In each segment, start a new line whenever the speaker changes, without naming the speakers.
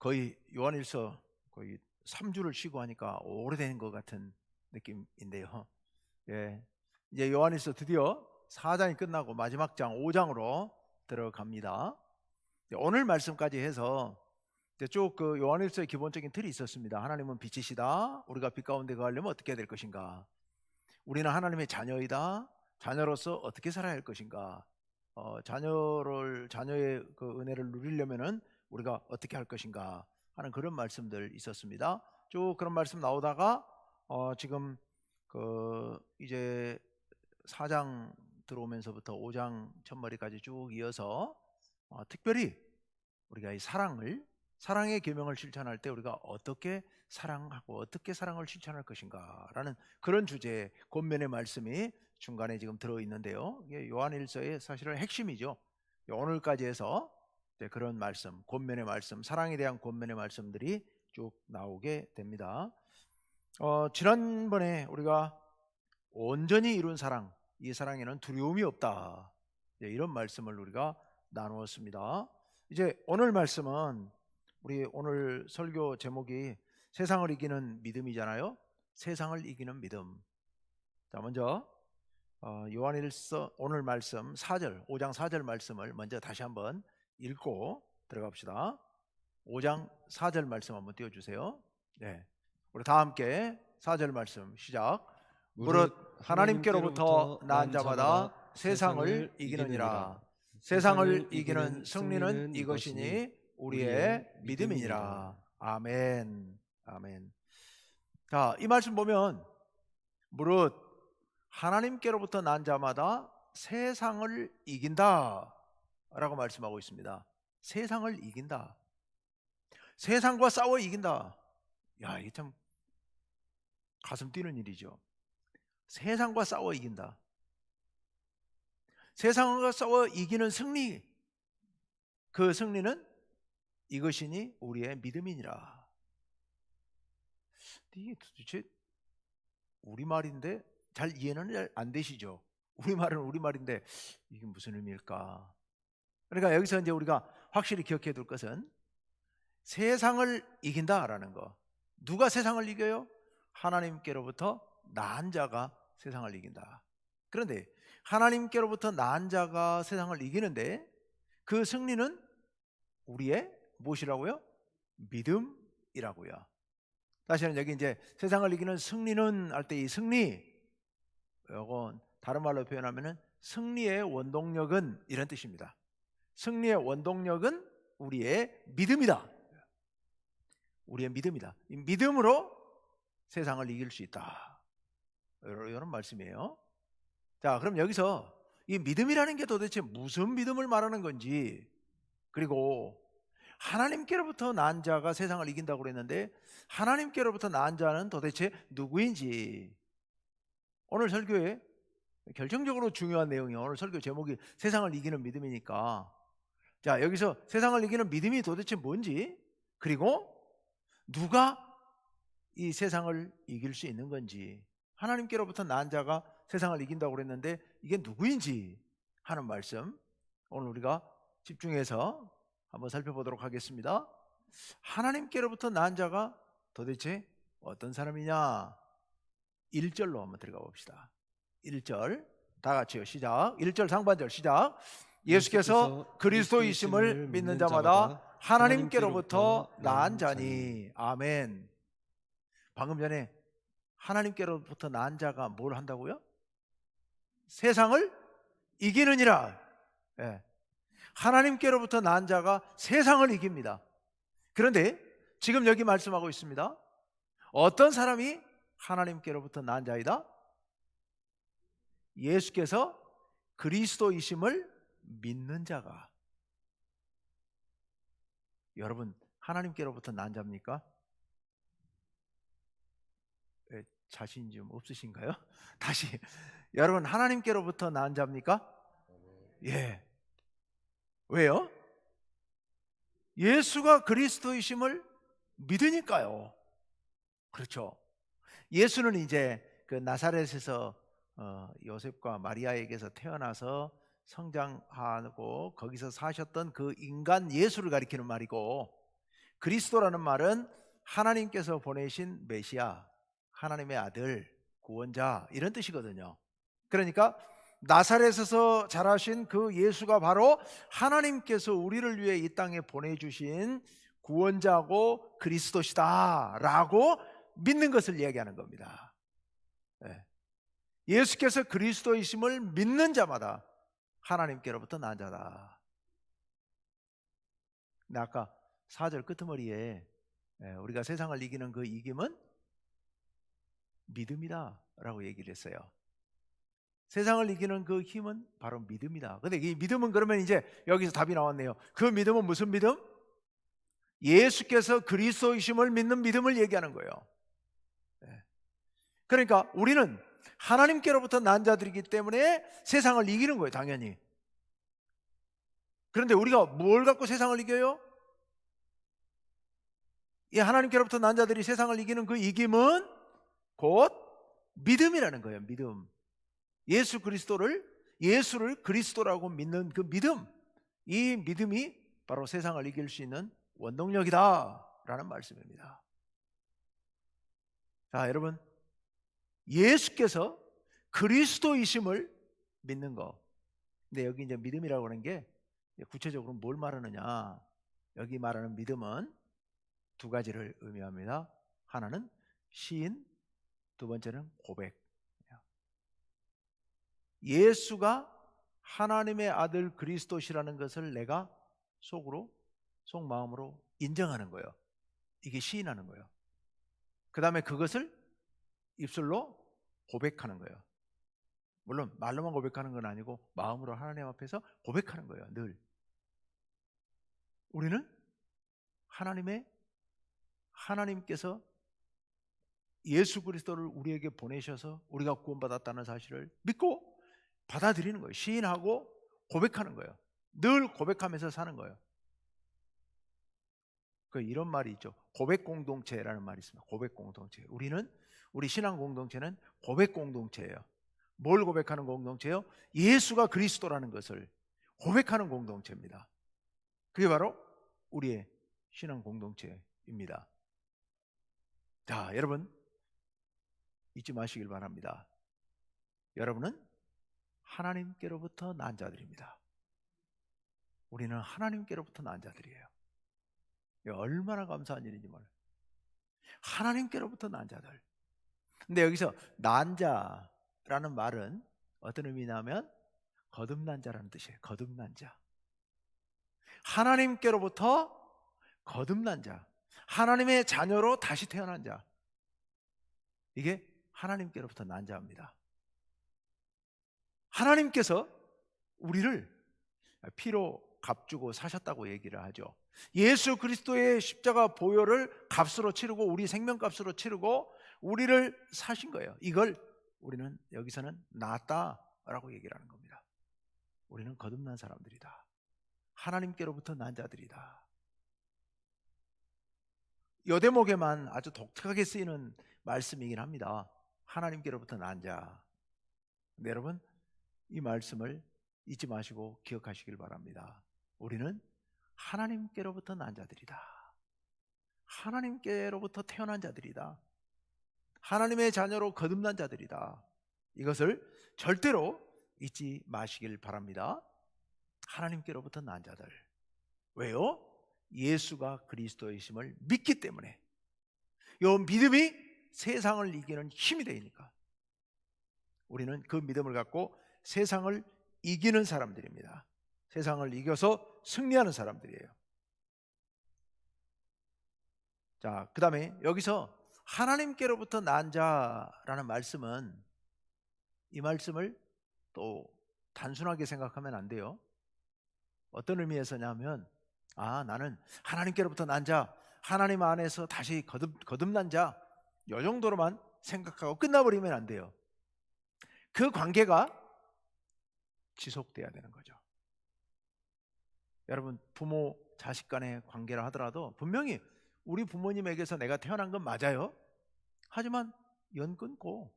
거의 요한일서 거의 3주를 쉬고 하니까 오래된 것 같은 느낌인데요. 예, 이제 요한일서 드디어 4장이 끝나고 마지막 장 5장으로 들어갑니다. 오늘 말씀까지 해서 쭉 그 요한일서의 기본적인 틀이 있었습니다. 하나님은 빛이시다. 우리가 빛 가운데 거하려면 어떻게 해야 될 것인가? 우리는 하나님의 자녀이다. 자녀로서 어떻게 살아야 할 것인가? 자녀의 그 은혜를 누리려면은 우리가 어떻게 할 것인가 하는 그런 말씀들 있었습니다. 쭉 그런 말씀 나오다가 지금 그 이제 4장 들어오면서부터 5장 첫머리까지 쭉 이어서 특별히 우리가 이 사랑의 계명을 실천할 때 우리가 어떻게 사랑하고 어떻게 사랑을 실천할 것인가라는 그런 주제의 권면의 말씀이 중간에 지금 들어있는데요. 이게 요한일서의 사실은 핵심이죠. 오늘까지 해서 그런 말씀, 권면의 말씀, 사랑에 대한 권면의 말씀들이 쭉 나오게 됩니다. 지난번에 우리가 온전히 이룬 사랑, 이 사랑에는 두려움이 없다, 이런 말씀을 우리가 나누었습니다. 이제 오늘 말씀은 우리 오늘 설교 제목이 세상을 이기는 믿음이잖아요. 세상을 이기는 믿음. 자, 먼저 요한일서 오늘 말씀 4절, 5장 4절 말씀을 먼저 다시 한번 읽고 들어갑시다. 5장 4절 말씀 한번 띄워주세요. 네, 우리 다 함께 4절 말씀 시작. 무릇 하나님께로부터 난 자마다 세상을 이기느니라. 세상을 이기는 승리는 이것이니 우리의 믿음이니라. 아멘. 아멘. 자, 이 말씀 보면 무릇 하나님께로부터 난 자마다 세상을 이긴다 라고 말씀하고 있습니다. 세상을 이긴다. 세상과 싸워 이긴다. 야, 이게 참 가슴 뛰는 일이죠. 세상과 싸워 이긴다. 세상과 싸워 이기는 승리, 그 승리는 이것이니 우리의 믿음이니라. 이게 도대체 우리말인데 잘 이해는 안 되시죠? 우리말은 우리말인데 이게 무슨 의미일까? 그러니까 여기서 이제 우리가 확실히 기억해 둘 것은 세상을 이긴다라는 거. 누가 세상을 이겨요? 하나님께로부터 난 자가 세상을 이긴다. 그런데 하나님께로부터 난 자가 세상을 이기는데 그 승리는 우리의 무엇이라고요? 믿음이라고요. 다시는 여기 이제 세상을 이기는 승리는 할 때 이 승리, 이건 다른 말로 표현하면은 승리의 원동력은 이런 뜻입니다. 승리의 원동력은 우리의 믿음이다. 우리의 믿음이다. 이 믿음으로 세상을 이길 수 있다. 이런 말씀이에요. 자, 그럼 여기서 이 믿음이라는 게 도대체 무슨 믿음을 말하는 건지, 그리고 하나님께로부터 난 자가 세상을 이긴다고 그랬는데 하나님께로부터 난 자는 도대체 누구인지, 오늘 설교에 결정적으로 중요한 내용이에요. 오늘 설교 제목이 세상을 이기는 믿음이니까, 자, 여기서 세상을 이기는 믿음이 도대체 뭔지, 그리고 누가 이 세상을 이길 수 있는 건지, 하나님께로부터 난 자가 세상을 이긴다고 그랬는데 이게 누구인지 하는 말씀, 오늘 우리가 집중해서 한번 살펴보도록 하겠습니다. 하나님께로부터 난 자가 도대체 어떤 사람이냐? 1절로 한번 들어가 봅시다. 1절 다 같이요. 시작. 1절 상반절 시작. 예수께서 그리스도이심을 믿는 자마다 하나님께로부터 난 자니. 아멘. 방금 전에 하나님께로부터 난 자가 뭘 한다고요? 세상을 이기느니라. 예. 하나님께로부터 난 자가 세상을 이깁니다. 그런데 지금 여기 말씀하고 있습니다. 어떤 사람이 하나님께로부터 난 자이다? 예수께서 그리스도이심을 믿는 자가. 여러분, 하나님께로부터 난 자입니까? 자신 좀 없으신가요? 다시, 여러분, 하나님께로부터 난 자입니까? 예. 왜요? 예수가 그리스도이심을 믿으니까요. 그렇죠. 예수는 이제 그 나사렛에서 요셉과 마리아에게서 태어나서 성장하고 거기서 사셨던 그 인간 예수를 가리키는 말이고, 그리스도라는 말은 하나님께서 보내신 메시아, 하나님의 아들, 구원자 이런 뜻이거든요. 그러니까 나사렛에서 자라신 그 예수가 바로 하나님께서 우리를 위해 이 땅에 보내주신 구원자고 그리스도시다라고 믿는 것을 이야기하는 겁니다. 예수께서 그리스도이심을 믿는 자마다 하나님께로부터 난 자다. 근데 아까 4절 끄트머리에 우리가 세상을 이기는 그 이김은 믿음이다 라고 얘기를 했어요. 세상을 이기는 그 힘은 바로 믿음이다. 근데 이 믿음은 그러면 이제 여기서 답이 나왔네요. 그 믿음은 무슨 믿음? 예수께서 그리스도이심을 믿는 믿음을 얘기하는 거예요. 그러니까 우리는 하나님께로부터 난 자들이기 때문에 세상을 이기는 거예요, 당연히. 그런데 우리가 뭘 갖고 세상을 이겨요? 이 하나님께로부터 난 자들이 세상을 이기는 그 이김은 곧 믿음이라는 거예요. 믿음. 예수를 그리스도라고 믿는 그 믿음, 이 믿음이 바로 세상을 이길 수 있는 원동력이다 라는 말씀입니다. 자, 여러분, 예수께서 그리스도이심을 믿는 거. 근데 여기 이제 믿음이라고 하는 게 구체적으로 뭘 말하느냐? 여기 말하는 믿음은 두 가지를 의미합니다. 하나는 시인, 두 번째는 고백. 예수가 하나님의 아들 그리스도시라는 것을 내가 속마음으로 인정하는 거예요. 이게 시인하는 거예요. 그 다음에 그것을 입술로 고백하는 거예요. 물론 말로만 고백하는 건 아니고 마음으로 하나님 앞에서 고백하는 거예요. 늘 우리는 하나님께서 예수 그리스도를 우리에게 보내셔서 우리가 구원받았다는 사실을 믿고 받아들이는 거예요. 시인하고 고백하는 거예요. 늘 고백하면서 사는 거예요. 이런 말이 있죠. 고백 공동체라는 말이 있습니다. 고백 공동체. 우리 신앙 공동체는 고백 공동체예요. 뭘 고백하는 공동체예요? 예수가 그리스도라는 것을 고백하는 공동체입니다. 그게 바로 우리의 신앙 공동체입니다. 자, 여러분 잊지 마시길 바랍니다. 여러분은 하나님께로부터 난 자들입니다. 우리는 하나님께로부터 난 자들이에요. 얼마나 감사한 일인지 몰라요. 하나님께로부터 난 자들. 근데 여기서 난 자라는 말은 어떤 의미냐면 거듭난 자라는 뜻이에요. 거듭난 자. 하나님께로부터 거듭난 자. 하나님의 자녀로 다시 태어난 자. 이게 하나님께로부터 난 자입니다. 하나님께서 우리를 피로 값주고 사셨다고 얘기를 하죠. 예수 그리스도의 십자가 보혈을 값으로 치르고 우리 생명값으로 치르고 우리를 사신 거예요. 이걸 우리는 여기서는 낫다라고 얘기를 하는 겁니다. 우리는 거듭난 사람들이다. 하나님께로부터 난 자들이다. 요 대목에만 아주 독특하게 쓰이는 말씀이긴 합니다. 하나님께로부터 난 자. 근데 여러분 이 말씀을 잊지 마시고 기억하시길 바랍니다. 우리는 하나님께로부터 난 자들이다. 하나님께로부터 태어난 자들이다. 하나님의 자녀로 거듭난 자들이다. 이것을 절대로 잊지 마시길 바랍니다. 하나님께로부터 난 자들. 왜요? 예수가 그리스도이심을 믿기 때문에. 이 믿음이 세상을 이기는 힘이 되니까. 우리는 그 믿음을 갖고 세상을 이기는 사람들입니다. 세상을 이겨서 승리하는 사람들이에요. 자, 그 다음에 여기서 하나님께로부터 난 자라는 말씀은 이 말씀을 또 단순하게 생각하면 안 돼요. 어떤 의미에서냐면 나는 하나님께로부터 난 자, 하나님 안에서 다시 거듭난 자, 이 정도로만 생각하고 끝나버리면 안 돼요. 그 관계가 지속돼야 되는 거죠. 여러분 부모 자식 간의 관계라 하더라도 분명히 우리 부모님에게서 내가 태어난 건 맞아요. 하지만 연 끊고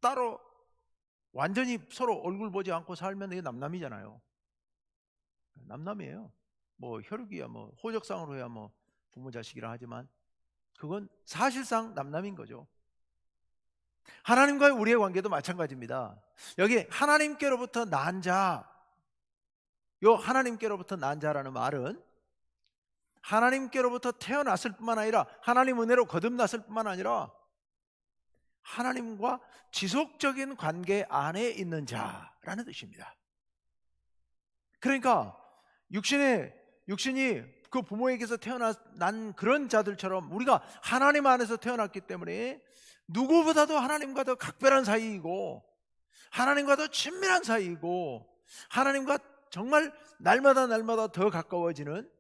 따로 완전히 서로 얼굴 보지 않고 살면 이게 남남이잖아요. 남남이에요. 뭐 혈육이야 뭐 호적상으로 해야 뭐 부모 자식이라 하지만 그건 사실상 남남인 거죠. 하나님과의 우리의 관계도 마찬가지입니다. 여기 하나님께로부터 난 자, 요 하나님께로부터 난 자라는 말은 하나님께로부터 태어났을 뿐만 아니라 하나님 은혜로 거듭났을 뿐만 아니라 하나님과 지속적인 관계 안에 있는 자라는 뜻입니다. 그러니까 육신이 그 부모에게서 태어난 그런 자들처럼 우리가 하나님 안에서 태어났기 때문에 누구보다도 하나님과 더 각별한 사이이고 하나님과 더 친밀한 사이이고 하나님과 정말 날마다 더 가까워지는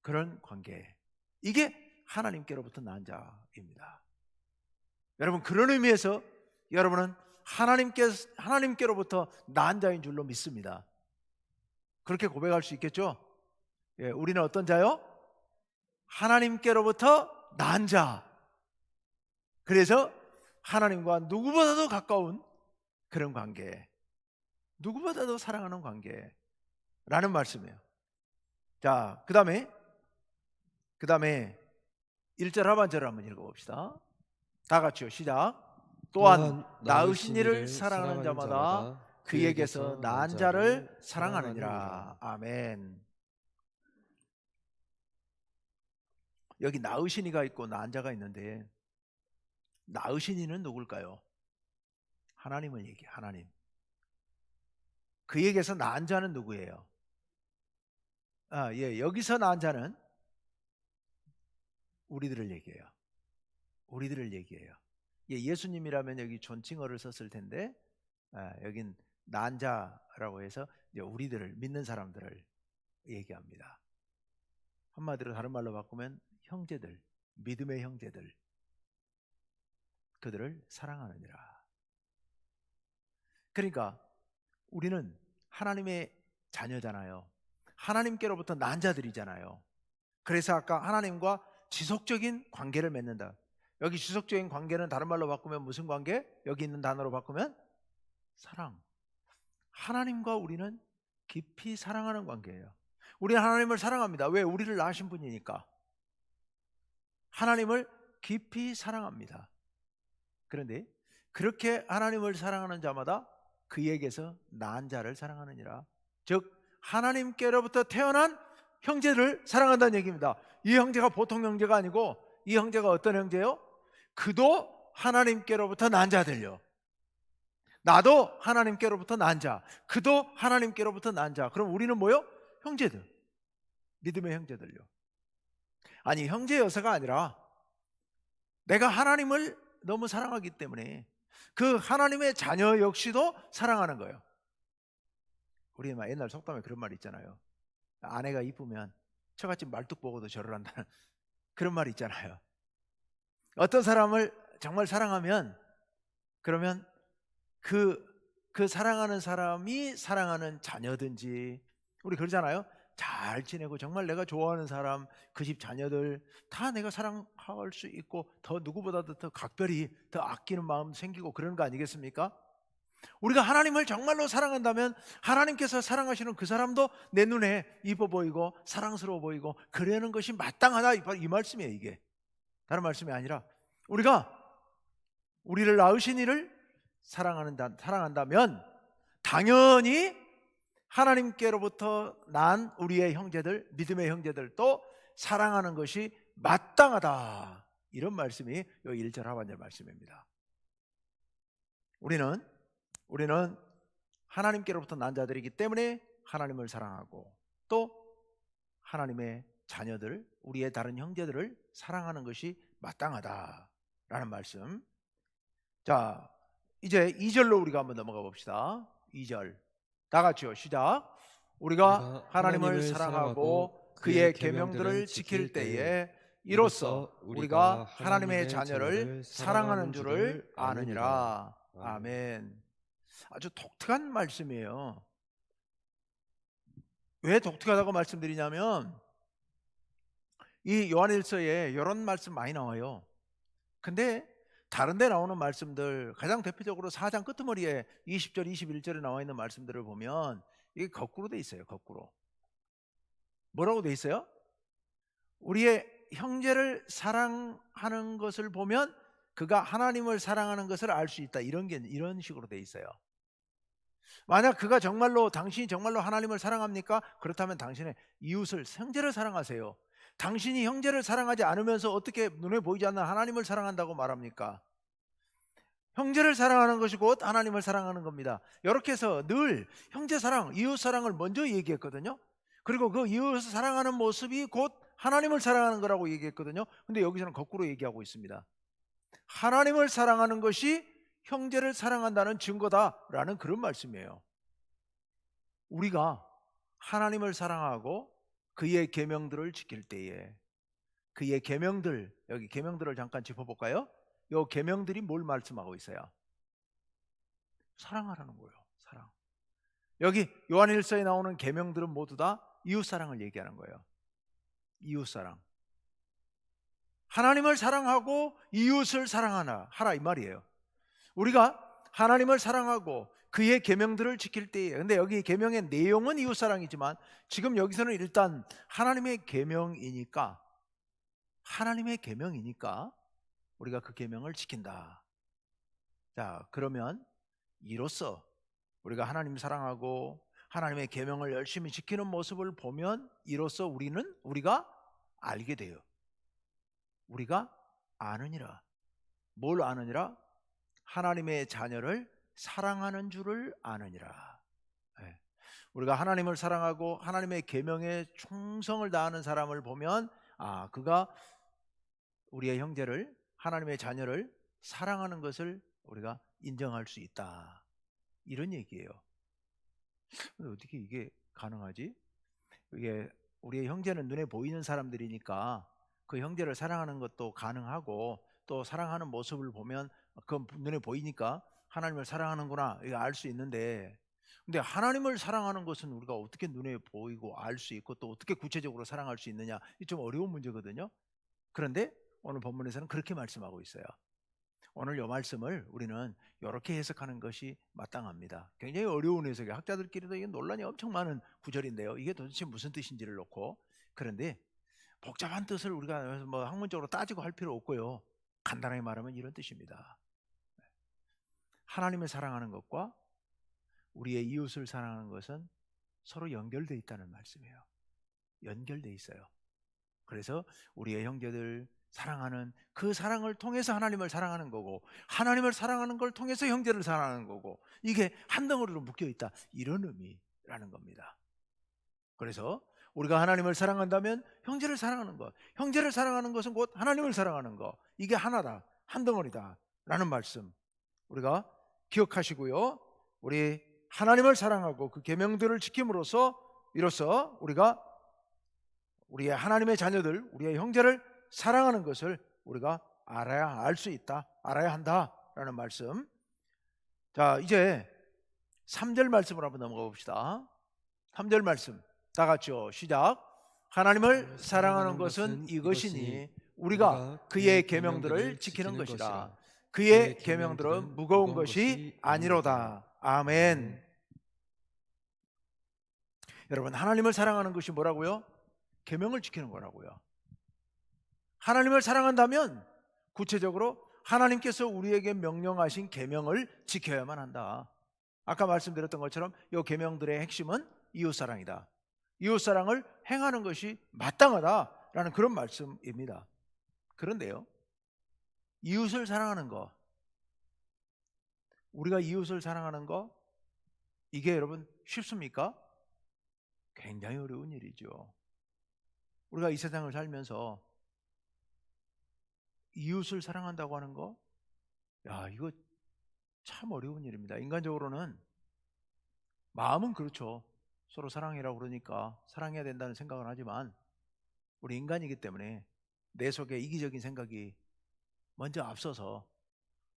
그런 관계, 이게 하나님께로부터 난 자입니다. 여러분, 그런 의미에서 여러분은 하나님께로부터 난 자인 줄로 믿습니다. 그렇게 고백할 수 있겠죠? 예, 우리는 어떤 자요? 하나님께로부터 난 자. 그래서 하나님과 누구보다도 가까운 그런 관계, 누구보다도 사랑하는 관계라는 말씀이에요. 자, 그 다음에 1절 하반절을 한번 읽어봅시다. 다 같이요, 시작. 또한 낳으신 이를 사랑하는 자마다 그에게서 난 자를 사랑하느니라. 아멘. 여기 낳으신 이가 있고 난 자가 있는데 낳으신 이는 누굴까요? 하나님을 얘기해요. 하나님. 그에게서 난 자는 누구예요? 여기서 난 자는 우리들을 얘기해요. 예수님이라면 여기 존칭어를 썼을 텐데 여긴 난 자라고 해서 이제 우리들을, 믿는 사람들을 얘기합니다. 한마디로 다른 말로 바꾸면 형제들, 믿음의 형제들, 그들을 사랑하느니라. 그러니까 우리는 하나님의 자녀잖아요. 하나님께로부터 난 자들이잖아요. 그래서 아까 하나님과 지속적인 관계를 맺는다. 여기 지속적인 관계는 다른 말로 바꾸면 무슨 관계? 여기 있는 단어로 바꾸면 사랑. 하나님과 우리는 깊이 사랑하는 관계예요. 우리는 하나님을 사랑합니다. 왜? 우리를 낳으신 분이니까. 하나님을 깊이 사랑합니다. 그런데 그렇게 하나님을 사랑하는 자마다 그에게서 난 자를 사랑하느니라. 즉 하나님께로부터 태어난 형제를 사랑한다는 얘기입니다. 이 형제가 보통 형제가 아니고 이 형제가 어떤 형제요? 그도 하나님께로부터 난 자들요. 나도 하나님께로부터 난 자, 그도 하나님께로부터 난 자. 그럼 우리는 뭐요? 형제들, 믿음의 형제들요. 아니, 형제여서가 아니라 내가 하나님을 너무 사랑하기 때문에 그 하나님의 자녀 역시도 사랑하는 거예요. 우리 옛날 속담에 그런 말이 있잖아요. 아내가 이쁘면 저같이 말뚝 보고도 절을 한다는 그런 말이 있잖아요. 어떤 사람을 정말 사랑하면 그러면 그 사랑하는 사람이 사랑하는 자녀든지, 우리 그러잖아요. 잘 지내고 정말 내가 좋아하는 사람, 그 집 자녀들 다 내가 사랑할 수 있고 더 누구보다도 더 각별히 더 아끼는 마음 생기고 그런 거 아니겠습니까? 우리가 하나님을 정말로 사랑한다면 하나님께서 사랑하시는 그 사람도 내 눈에 이뻐 보이고 사랑스러워 보이고 그러는 것이 마땅하다, 이 말씀이에요. 이게 다른 말씀이 아니라 우리가 우리를 낳으신 이를 사랑한다면 당연히 하나님께로부터 난 우리의 형제들, 믿음의 형제들도 사랑하는 것이 마땅하다, 이런 말씀이 1절 하반절 말씀입니다. 우리는 하나님께로부터 난 자들이기 때문에 하나님을 사랑하고 또 하나님의 자녀들, 우리의 다른 형제들을 사랑하는 것이 마땅하다라는 말씀. 자, 이제 2절로 우리가 한번 넘어가 봅시다. 2절 다 같이요, 시작. 우리가 하나님을 사랑하고 그의 계명들을 지킬 때에 이로써 우리가 하나님의 자녀를 사랑하는 줄을 아느니라. 아멘. 아주 독특한 말씀이에요. 왜 독특하다고 말씀드리냐면 이 요한일서에 이런 말씀 많이 나와요. 근데 다른 데 나오는 말씀들, 가장 대표적으로 4장 끄트머리에 20절, 21절에 나와 있는 말씀들을 보면 이게 거꾸로 돼 있어요. 거꾸로. 뭐라고 돼 있어요? 우리의 형제를 사랑하는 것을 보면 그가 하나님을 사랑하는 것을 알 수 있다. 이런 식으로 돼 있어요. 만약 그가 정말로 당신이 정말로 하나님을 사랑합니까? 그렇다면 당신의 이웃을 형제를 사랑하세요. 당신이 형제를 사랑하지 않으면서 어떻게 눈에 보이지 않는 하나님을 사랑한다고 말합니까? 형제를 사랑하는 것이 곧 하나님을 사랑하는 겁니다. 이렇게 해서 늘 형제 사랑, 이웃 사랑을 먼저 얘기했거든요. 그리고 그 이웃을 사랑하는 모습이 곧 하나님을 사랑하는 거라고 얘기했거든요. 근데 여기서는 거꾸로 얘기하고 있습니다. 하나님을 사랑하는 것이 형제를 사랑한다는 증거다라는 그런 말씀이에요. 우리가 하나님을 사랑하고 그의 계명들을 지킬 때에 그의 계명들, 여기 계명들을 잠깐 짚어볼까요? 이 계명들이 뭘 말씀하고 있어요? 사랑하라는 거예요. 사랑. 여기 요한일서에 나오는 계명들은 모두 다 이웃사랑을 얘기하는 거예요. 이웃사랑. 하나님을 사랑하고 이웃을 하라 이 말이에요. 우리가 하나님을 사랑하고 그의 계명들을 지킬 때에, 근데 여기 계명의 내용은 이웃사랑이지만 지금 여기서는 일단 하나님의 계명이니까 우리가 그 계명을 지킨다. 자, 그러면 이로써 우리가 하나님 사랑하고 하나님의 계명을 열심히 지키는 모습을 보면 이로써 우리가 알게 돼요. 우리가 아느니라. 뭘 아느니라? 하나님의 자녀를 사랑하는 줄을 아느니라. 네. 우리가 하나님을 사랑하고 하나님의 계명에 충성을 다하는 사람을 보면 그가 우리의 형제를, 하나님의 자녀를 사랑하는 것을 우리가 인정할 수 있다. 이런 얘기예요. 근데 어떻게 이게 가능하지? 이게 우리의 형제는 눈에 보이는 사람들이니까 그 형제를 사랑하는 것도 가능하고 또 사랑하는 모습을 보면 그 눈에 보이니까 하나님을 사랑하는구나 이거 알 수 있는데, 근데 하나님을 사랑하는 것은 우리가 어떻게 눈에 보이고 알 수 있고 또 어떻게 구체적으로 사랑할 수 있느냐, 이 좀 어려운 문제거든요. 그런데 오늘 본문에서는 그렇게 말씀하고 있어요. 오늘 이 말씀을 우리는 이렇게 해석하는 것이 마땅합니다. 굉장히 어려운 해석이에요. 학자들끼리도 이게 논란이 엄청 많은 구절인데요. 이게 도대체 무슨 뜻인지를 놓고. 그런데 복잡한 뜻을 우리가 뭐 학문적으로 따지고 할 필요 없고요. 간단하게 말하면 이런 뜻입니다. 하나님을 사랑하는 것과 우리의 이웃을 사랑하는 것은 서로 연결되어 있다는 말씀이에요. 연결되어 있어요. 그래서 우리의 형제들 사랑하는 그 사랑을 통해서 하나님을 사랑하는 거고, 하나님을 사랑하는 걸 통해서 형제를 사랑하는 거고, 이게 한 덩어리로 묶여 있다, 이런 의미라는 겁니다. 그래서 우리가 하나님을 사랑한다면 형제를 사랑하는 것, 형제를 사랑하는 것은 곧 하나님을 사랑하는 것, 이게 하나다, 한 덩어리다 라는 말씀 우리가 기억하시고요. 우리 하나님을 사랑하고 그 계명들을 지킴으로써 이로써 우리가 우리의 하나님의 자녀들, 우리의 형제를 사랑하는 것을 우리가 알 수 있다, 알아야 한다라는 말씀. 자, 이제 3절 말씀으로 한번 넘어가 봅시다. 3절 말씀 다 같이요, 시작. 하나님을 사랑하는 것은 이것이니 우리가 그의 계명들을 지키는 것이라. 그의 계명들은 무거운 것이 아니로다. 아멘. 여러분, 하나님을 사랑하는 것이 뭐라고요? 계명을 지키는 거라고요. 하나님을 사랑한다면 구체적으로 하나님께서 우리에게 명령하신 계명을 지켜야만 한다. 아까 말씀드렸던 것처럼 이 계명들의 핵심은 이웃사랑이다. 이웃사랑을 행하는 것이 마땅하다라는 그런 말씀입니다. 그런데요, 이웃을 사랑하는 거, 우리가 이웃을 사랑하는 거, 이게 여러분 쉽습니까? 굉장히 어려운 일이죠. 우리가 이 세상을 살면서 이웃을 사랑한다고 하는 거, 이거 참 어려운 일입니다. 인간적으로는 마음은 그렇죠. 서로 사랑해라고 그러니까 사랑해야 된다는 생각을 하지만 우리 인간이기 때문에 내 속에 이기적인 생각이 먼저 앞서서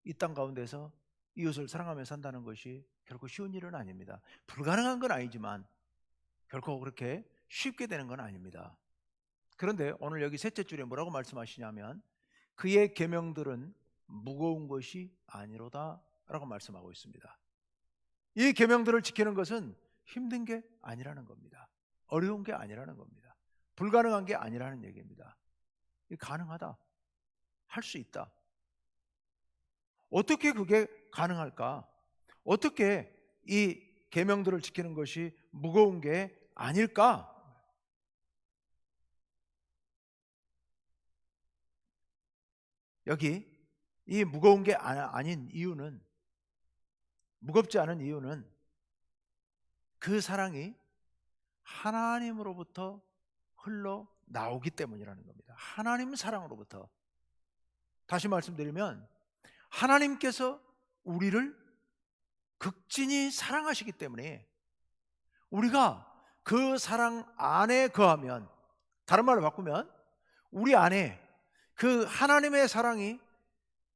이 땅 가운데서 이웃을 사랑하며 산다는 것이 결코 쉬운 일은 아닙니다. 불가능한 건 아니지만 결코 그렇게 쉽게 되는 건 아닙니다. 그런데 오늘 여기 셋째 줄에 뭐라고 말씀하시냐면 그의 계명들은 무거운 것이 아니로다 라고 말씀하고 있습니다. 이 계명들을 지키는 것은 힘든 게 아니라는 겁니다. 어려운 게 아니라는 겁니다. 불가능한 게 아니라는 얘기입니다. 가능하다. 할 수 있다. 어떻게 그게 가능할까? 어떻게 이 계명들을 지키는 것이 무거운 게 아닐까? 여기 이 무거운 게 아닌 이유는, 무겁지 않은 이유는 그 사랑이 하나님으로부터 흘러나오기 때문이라는 겁니다. 하나님 사랑으로부터. 다시 말씀드리면 하나님께서 우리를 극진히 사랑하시기 때문에 우리가 그 사랑 안에 거하면, 다른 말로 바꾸면 우리 안에 그 하나님의 사랑이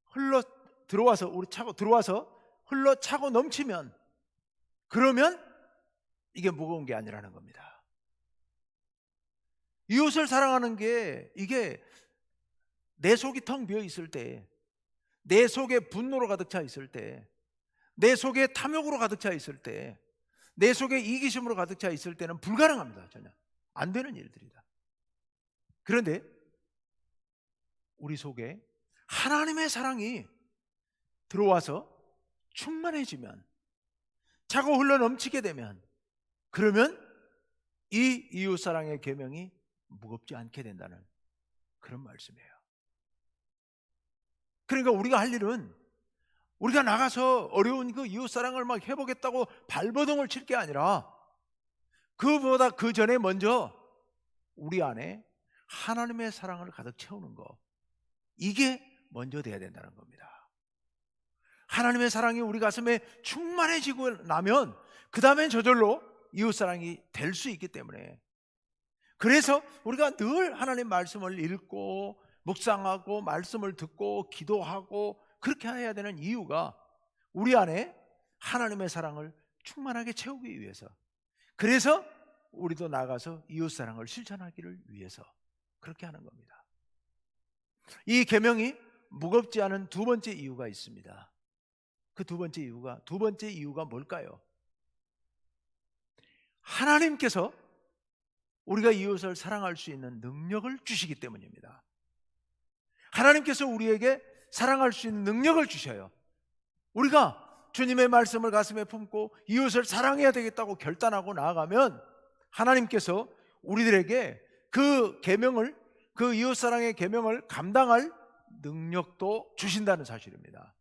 흘러 들어와서, 우리 차고 들어와서 흘러 차고 넘치면, 그러면 이게 무거운 게 아니라는 겁니다. 이웃을 사랑하는 게, 이게 내 속이 텅 비어 있을 때, 내 속에 분노로 가득 차 있을 때, 내 속에 탐욕으로 가득 차 있을 때, 내 속에 이기심으로 가득 차 있을 때는 불가능합니다. 전혀 안 되는 일들이다. 그런데 우리 속에 하나님의 사랑이 들어와서 충만해지면, 차고 흘러 넘치게 되면, 그러면 이 이웃사랑의 계명이 무겁지 않게 된다는 그런 말씀이에요. 그러니까 우리가 할 일은, 우리가 나가서 어려운 그 이웃사랑을 막 해보겠다고 발버둥을 칠 게 아니라, 그보다 그 전에 먼저 우리 안에 하나님의 사랑을 가득 채우는 거, 이게 먼저 돼야 된다는 겁니다. 하나님의 사랑이 우리 가슴에 충만해지고 나면 그 다음엔 저절로 이웃사랑이 될 수 있기 때문에, 그래서 우리가 늘 하나님 말씀을 읽고 묵상하고 말씀을 듣고 기도하고 그렇게 해야 되는 이유가, 우리 안에 하나님의 사랑을 충만하게 채우기 위해서, 그래서 우리도 나가서 이웃사랑을 실천하기를 위해서 그렇게 하는 겁니다. 이 계명이 무겁지 않은 두 번째 이유가 있습니다. 그 두 번째 이유가 뭘까요? 하나님께서 우리가 이웃을 사랑할 수 있는 능력을 주시기 때문입니다. 하나님께서 우리에게 사랑할 수 있는 능력을 주셔요. 우리가 주님의 말씀을 가슴에 품고 이웃을 사랑해야 되겠다고 결단하고 나아가면 하나님께서 우리들에게 그 계명을, 그 이웃사랑의 계명을 감당할 능력도 주신다는 사실입니다.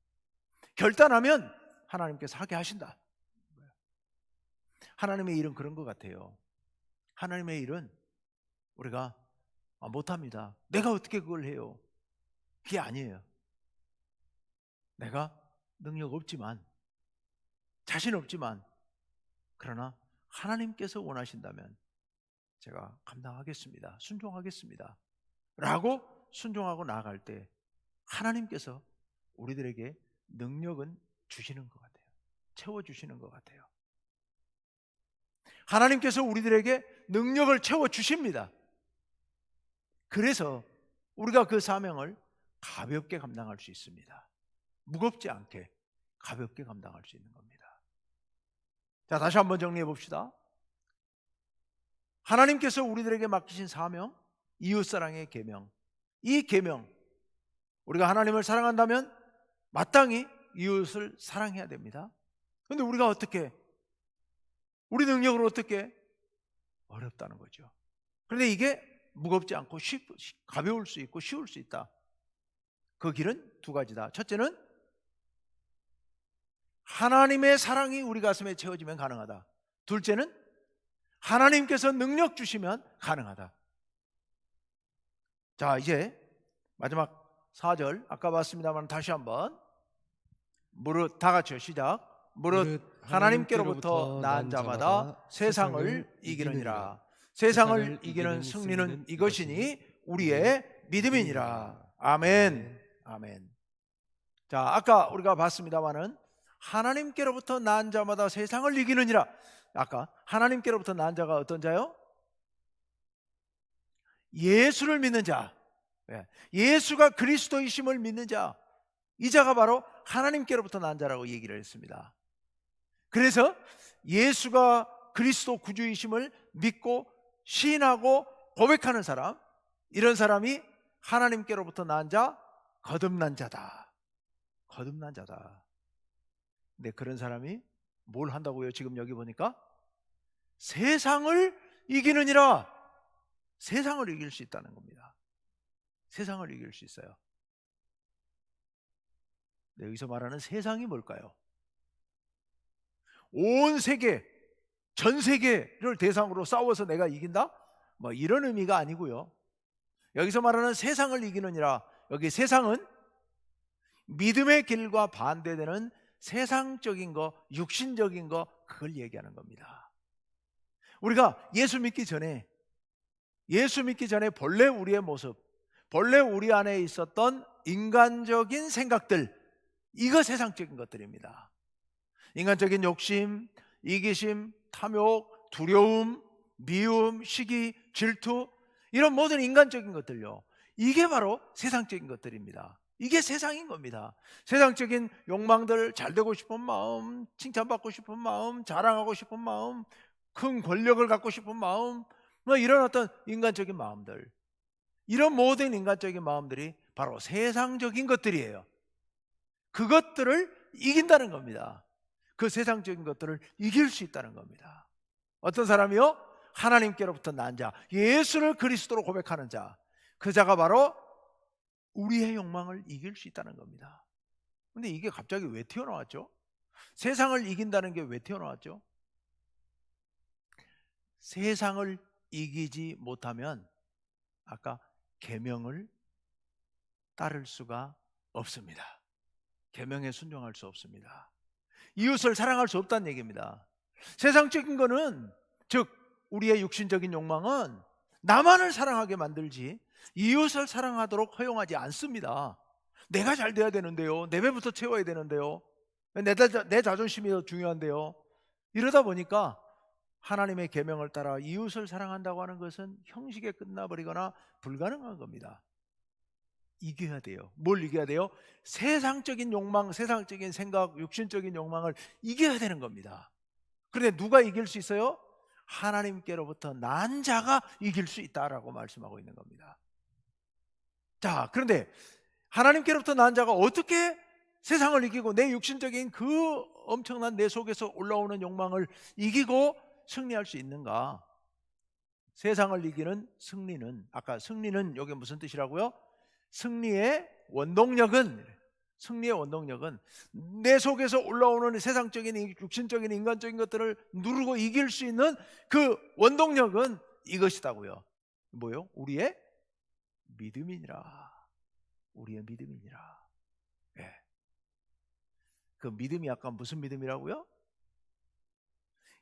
결단하면 하나님께서 하게 하신다. 하나님의 일은 그런 것 같아요. 하나님의 일은 우리가 못합니다, 내가 어떻게 그걸 해요, 그게 아니에요. 내가 능력 없지만, 자신 없지만, 그러나 하나님께서 원하신다면 제가 감당하겠습니다, 순종하겠습니다 라고 순종하고 나아갈 때 하나님께서 우리들에게 능력은 주시는 것 같아요. 채워주시는 것 같아요. 하나님께서 우리들에게 능력을 채워주십니다. 그래서 우리가 그 사명을 가볍게 감당할 수 있습니다. 무겁지 않게 가볍게 감당할 수 있는 겁니다. 자, 다시 한번 정리해 봅시다. 하나님께서 우리들에게 맡기신 사명, 이웃사랑의 계명, 이 계명, 우리가 하나님을 사랑한다면 마땅히 이웃을 사랑해야 됩니다. 그런데 우리가 어떻게, 우리 능력으로 어떻게? 어렵다는 거죠. 그런데 이게 무겁지 않고 가벼울 수 있고 쉬울 수 있다. 그 길은 두 가지다. 첫째는 하나님의 사랑이 우리 가슴에 채워지면 가능하다. 둘째는 하나님께서 능력 주시면 가능하다. 자, 이제 마지막 4절 아까 봤습니다만 다시 한번 무릇, 다 같이요, 시작. 무릇 하나님께로부터 난 자마다 세상을 이기느니라. 세상을 이기는 승리는 이것이니 우리의 믿음이니라. 아멘. 아멘. 자, 아까 우리가 봤습니다마는 하나님께로부터 난 자마다 세상을 이기느니라. 아까 하나님께로부터 난 자가 어떤 자요? 예수를 믿는 자, 예수가 그리스도이심을 믿는 자, 이 자가 바로 하나님께로부터 난 자라고 얘기를 했습니다. 그래서 예수가 그리스도 구주이심을 믿고 시인하고 고백하는 사람, 이런 사람이 하나님께로부터 난 자, 거듭난 자다. 거듭난 자다. 근데 그런 사람이 뭘 한다고요? 지금 여기 보니까 세상을 이기느니라. 세상을 이길 수 있다는 겁니다. 세상을 이길 수 있어요. 네, 여기서 말하는 세상이 뭘까요? 온 세계, 전 세계를 대상으로 싸워서 내가 이긴다? 뭐 이런 의미가 아니고요. 여기서 말하는 세상을 이기느니라, 여기 세상은 믿음의 길과 반대되는 세상적인 거, 육신적인 거, 그걸 얘기하는 겁니다. 우리가 예수 믿기 전에 본래 우리의 모습, 본래 우리 안에 있었던 인간적인 생각들, 이거 세상적인 것들입니다. 인간적인 욕심, 이기심, 탐욕, 두려움, 미움, 시기, 질투, 이런 모든 인간적인 것들요, 이게 바로 세상적인 것들입니다. 이게 세상인 겁니다. 세상적인 욕망들, 잘 되고 싶은 마음, 칭찬받고 싶은 마음, 자랑하고 싶은 마음, 큰 권력을 갖고 싶은 마음, 뭐 이런 어떤 인간적인 마음들, 이런 모든 인간적인 마음들이 바로 세상적인 것들이에요. 그것들을 이긴다는 겁니다. 그 세상적인 것들을 이길 수 있다는 겁니다. 어떤 사람이요? 하나님께로부터 난 자, 예수를 그리스도로 고백하는 자, 그 자가 바로 우리의 욕망을 이길 수 있다는 겁니다. 근데 이게 갑자기 왜 튀어나왔죠? 세상을 이긴다는 게 왜 튀어나왔죠? 세상을 이기지 못하면 아까 계명을 따를 수가 없습니다. 계명에 순종할 수 없습니다. 이웃을 사랑할 수 없다는 얘기입니다. 세상적인 거는, 즉 우리의 육신적인 욕망은 나만을 사랑하게 만들지 이웃을 사랑하도록 허용하지 않습니다. 내가 잘 돼야 되는데요, 내 배부터 채워야 되는데요, 내 자존심이 더 중요한데요. 이러다 보니까 하나님의 계명을 따라 이웃을 사랑한다고 하는 것은 형식에 끝나버리거나 불가능한 겁니다. 이겨야 돼요. 뭘 이겨야 돼요? 세상적인 욕망, 세상적인 생각, 육신적인 욕망을 이겨야 되는 겁니다. 그런데 누가 이길 수 있어요? 하나님께로부터 난 자가 이길 수 있다라고 말씀하고 있는 겁니다. 자, 그런데 하나님께로부터 난 자가 어떻게 세상을 이기고 내 육신적인 그 엄청난 내 속에서 올라오는 욕망을 이기고 승리할 수 있는가? 세상을 이기는 승리는, 아까 승리는 여기 무슨 뜻이라고요? 승리의 원동력은 내 속에서 올라오는 세상적인, 육신적인, 인간적인 것들을 누르고 이길 수 있는 그 원동력은 이것이다고요. 뭐요? 우리의 믿음이니라. 우리의 믿음이니라. 네. 그 믿음이 아까 무슨 믿음이라고요?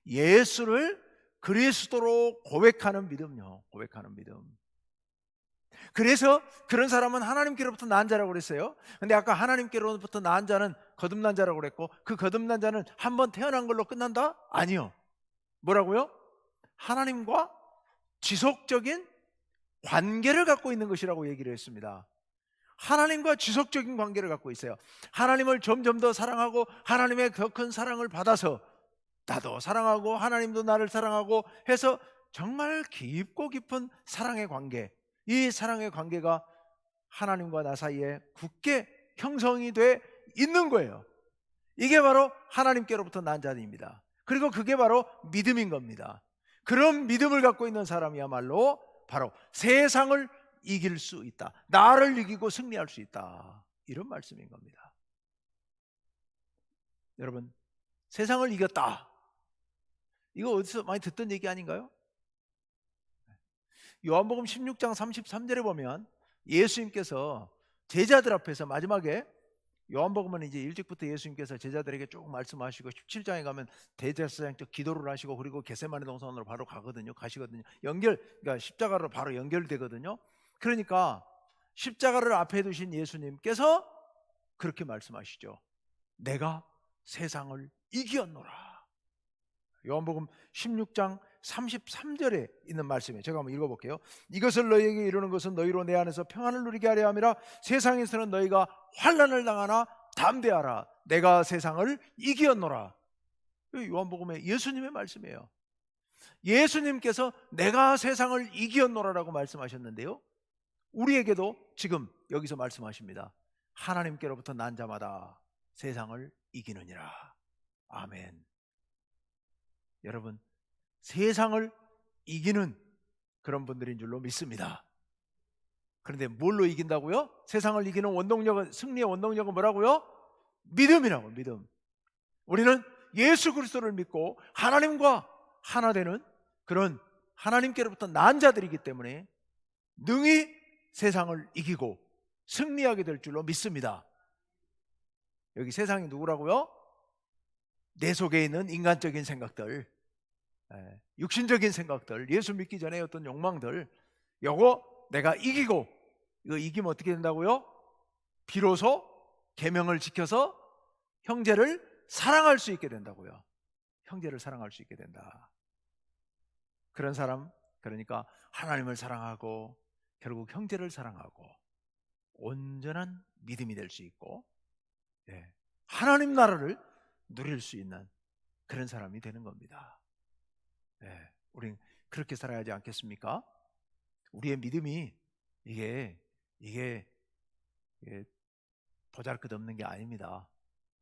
예수를 그리스도로 고백하는 믿음요. 고백하는 믿음. 그래서 그런 사람은 하나님께로부터 난 자라고 그랬어요. 근데 아까 하나님께로부터 난 자는 거듭난 자라고 그랬고, 그 거듭난 자는 한번 태어난 걸로 끝난다? 아니요. 뭐라고요? 하나님과 지속적인 관계를 갖고 있는 것이라고 얘기를 했습니다. 하나님과 지속적인 관계를 갖고 있어요. 하나님을 점점 더 사랑하고 하나님의 더 큰 사랑을 받아서 나도 사랑하고 하나님도 나를 사랑하고 해서 정말 깊고 깊은 사랑의 관계, 이 사랑의 관계가 하나님과 나 사이에 굳게 형성이 돼 있는 거예요. 이게 바로 하나님께로부터 난 자입니다. 그리고 그게 바로 믿음인 겁니다. 그런 믿음을 갖고 있는 사람이야말로 바로 세상을 이길 수 있다, 나를 이기고 승리할 수 있다, 이런 말씀인 겁니다. 여러분, 세상을 이겼다, 이거 어디서 많이 듣던 얘기 아닌가요? 요한복음 16장 33절에 보면 예수님께서 제자들 앞에서 마지막에, 요한복음은 이제 일찍부터 예수님께서 제자들에게 쭉 말씀하시고 17장에 가면 대제사장 쪽 기도를 하시고 그리고 겟세마네 동산으로 바로 가시거든요. 그러니까 십자가로 바로 연결되거든요. 그러니까 십자가를 앞에 두신 예수님께서 그렇게 말씀하시죠. 내가 세상을 이겼노라. 요한복음 16장 33절에 있는 말씀이에요. 제가 한번 읽어볼게요. 이것을 너희에게 이루는 것은 너희로 내 안에서 평안을 누리게 하려 함이라. 세상에서는 너희가 환난을 당하나 담대하라. 내가 세상을 이겼노라. 요한복음의 예수님의 말씀이에요. 예수님께서 내가 세상을 이기었노라라고 말씀하셨는데요, 우리에게도 지금 여기서 말씀하십니다. 하나님께로부터 난 자마다 세상을 이기느니라. 아멘. 여러분, 세상을 이기는 그런 분들인 줄로 믿습니다. 그런데 뭘로 이긴다고요? 세상을 이기는 원동력은, 승리의 원동력은 뭐라고요? 믿음이라고. 믿음. 우리는 예수 그리스도를 믿고 하나님과 하나 되는 그런 하나님께로부터 난 자들이기 때문에 능히 세상을 이기고 승리하게 될 줄로 믿습니다. 여기 세상이 누구라고요? 내 속에 있는 인간적인 생각들, 육신적인 생각들, 예수 믿기 전에 어떤 욕망들, 요거 내가 이기고, 이거 이기면 어떻게 된다고요? 비로소 계명을 지켜서 형제를 사랑할 수 있게 된다고요. 형제를 사랑할 수 있게 된다. 그런 사람, 그러니까 하나님을 사랑하고 결국 형제를 사랑하고 온전한 믿음이 될 수 있고, 하나님 나라를 누릴 수 있는 그런 사람이 되는 겁니다. 우린 그렇게 살아야 하지 않겠습니까? 우리의 믿음이 이게 보잘것없는 게 아닙니다.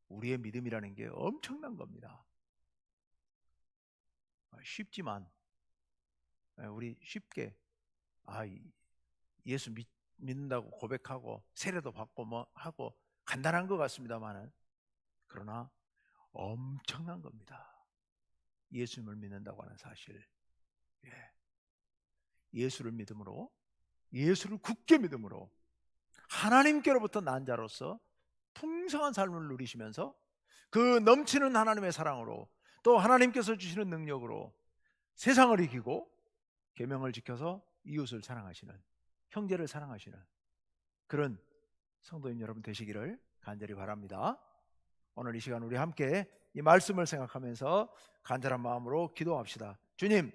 우리의 믿음이라는 게 엄청난 겁니다. 쉽지만 우리 쉽게 예수 믿는다고 고백하고 세례도 받고 뭐 하고 간단한 것 같습니다만은, 그러나 엄청난 겁니다. 예수님을 믿는다고 하는 사실. 예수를 믿음으로, 예수를 굳게 믿음으로 하나님께로부터 난 자로서 풍성한 삶을 누리시면서 그 넘치는 하나님의 사랑으로 또 하나님께서 주시는 능력으로 세상을 이기고 계명을 지켜서 이웃을 사랑하시는, 형제를 사랑하시는 그런 성도님 여러분 되시기를 간절히 바랍니다. 오늘 이 시간 우리 함께 이 말씀을 생각하면서 간절한 마음으로 기도합시다. 주님,